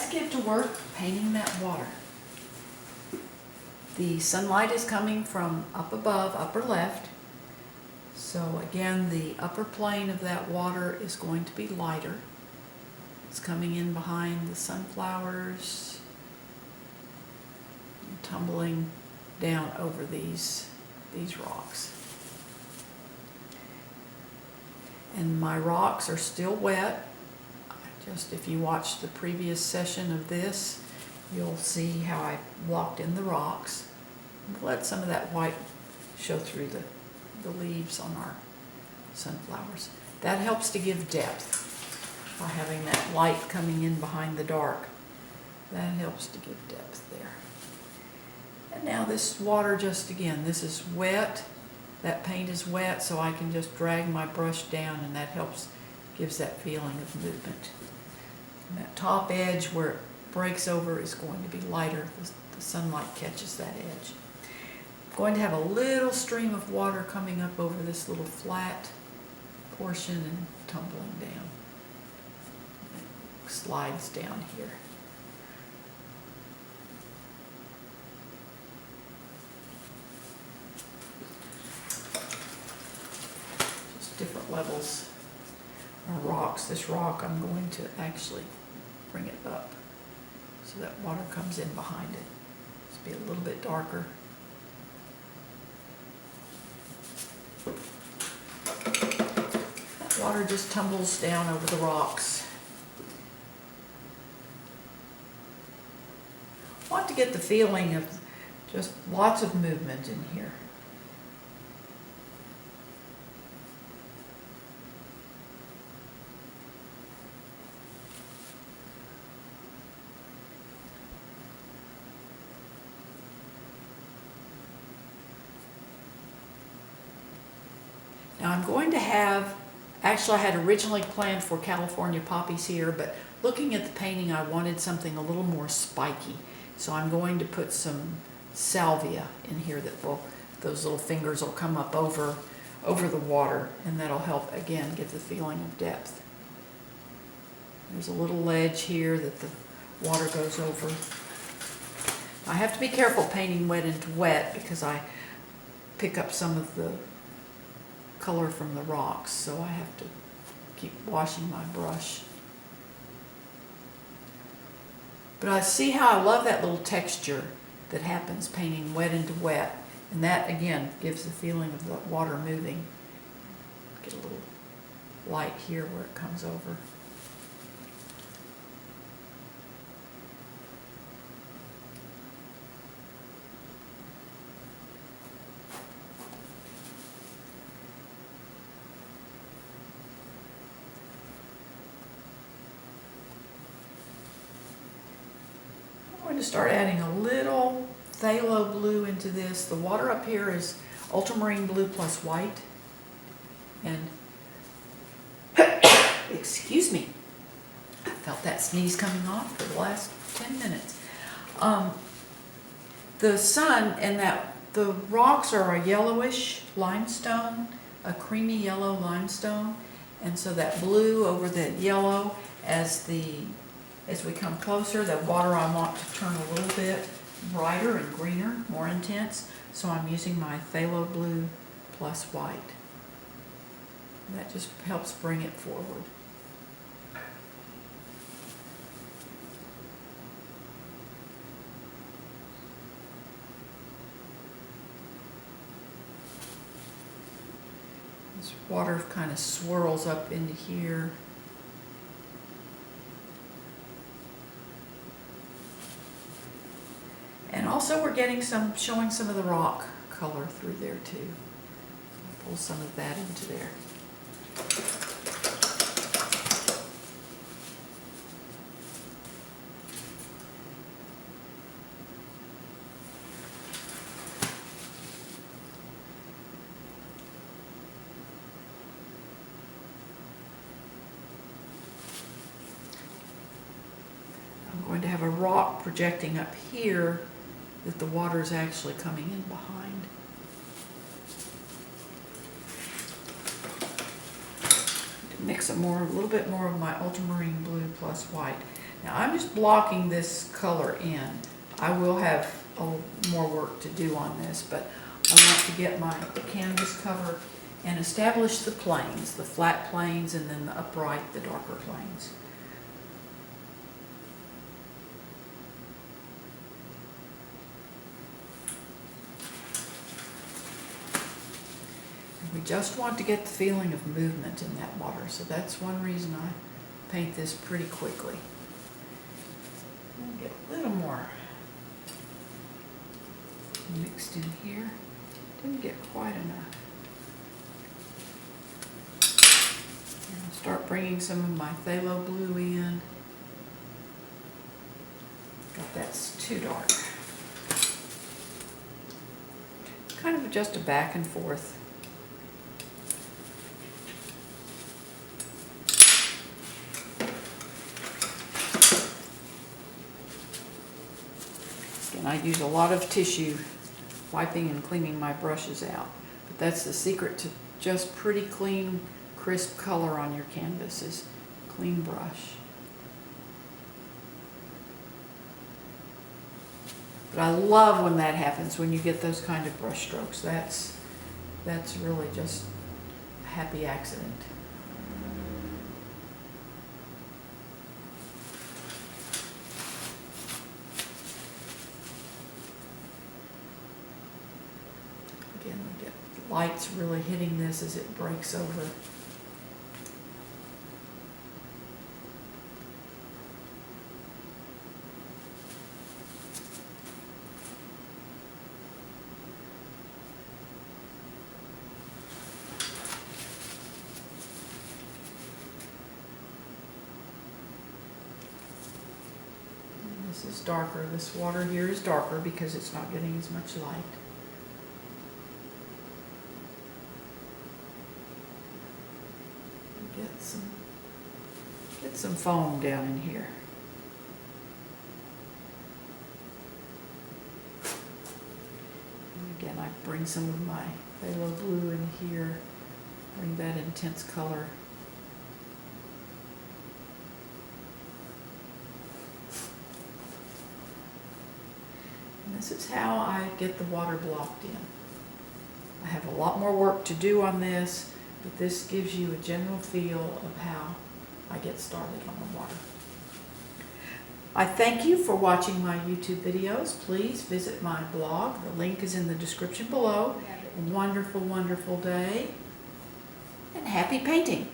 let's get to work painting that water. The sunlight is coming from up above, upper left. So again, the upper plane of that water is going to be lighter. It's coming in behind the sunflowers, and tumbling down over these rocks. And my rocks are still wet. Just if you watch the previous session of this, you'll see how I blocked in the rocks. Let some of that white show through the leaves on our sunflowers. That helps to give depth by having that light coming in behind the dark. That helps to give depth there. And now this water, just again, this is wet. That paint is wet, so I can just drag my brush down, and that helps, gives that feeling of movement. And that top edge where it breaks over is going to be lighter. The sunlight catches that edge. I'm going to have a little stream of water coming up over this little flat portion and tumbling down. It slides down here. Just different levels of rocks. This rock, I'm going to actually bring it up so that water comes in behind it. Just be a little bit darker. That water just tumbles down over the rocks. I want to get the feeling of just lots of movement in here. Now I'm going to have, actually I had originally planned for California poppies here, but looking at the painting I wanted something a little more spiky. So I'm going to put some salvia in here that will, those little fingers will come up over the water, and that'll help again give the feeling of depth. There's a little ledge here that the water goes over. I have to be careful painting wet into wet because I pick up some of the color from the rocks, so I have to keep washing my brush. But I see how I love that little texture that happens painting wet into wet, and that again gives the feeling of the water moving. Get a little light here where it comes over. I'm going to start adding a little phthalo blue into this. The water up here is ultramarine blue plus white. And, excuse me, I felt that sneeze coming on for the last 10 minutes. The sun and the rocks are a yellowish limestone, a creamy yellow limestone. And so that blue over that yellow, as we come closer, the water I want to turn a little bit brighter and greener, more intense. So I'm using my phthalo blue plus white. That just helps bring it forward. This water kind of swirls up into here. And also we're getting showing some of the rock color through there too. Pull some of that into there. I'm going to have a rock projecting up here that the water is actually coming in behind. To mix a little bit more of my ultramarine blue plus white. Now I'm just blocking this color in. I will have more work to do on this, but I want to get my canvas cover and establish the planes, the flat planes, and then the upright, the darker planes. We just want to get the feeling of movement in that water, so that's one reason I paint this pretty quickly. Get a little more mixed in here. Didn't get quite enough. And I'll start bringing some of my phthalo blue in. Got that's too dark. Kind of just a back and forth. I use a lot of tissue wiping and cleaning my brushes out. But that's the secret to just pretty clean, crisp color on your canvas is clean brush. But I love when that happens, when you get those kind of brush strokes. That's really just a happy accident. Again, we get lights really hitting this as it breaks over. And this is darker. This water here is darker because it's not getting as much light. Get some foam down in here. And again, I bring some of my phthalo blue in here, bring that intense color. And this is how I get the water blocked in. I have a lot more work to do on this, but this gives you a general feel of how I get started on the water. I thank you for watching my YouTube videos. Please visit my blog. The link is in the description below. A wonderful, wonderful day, and happy painting.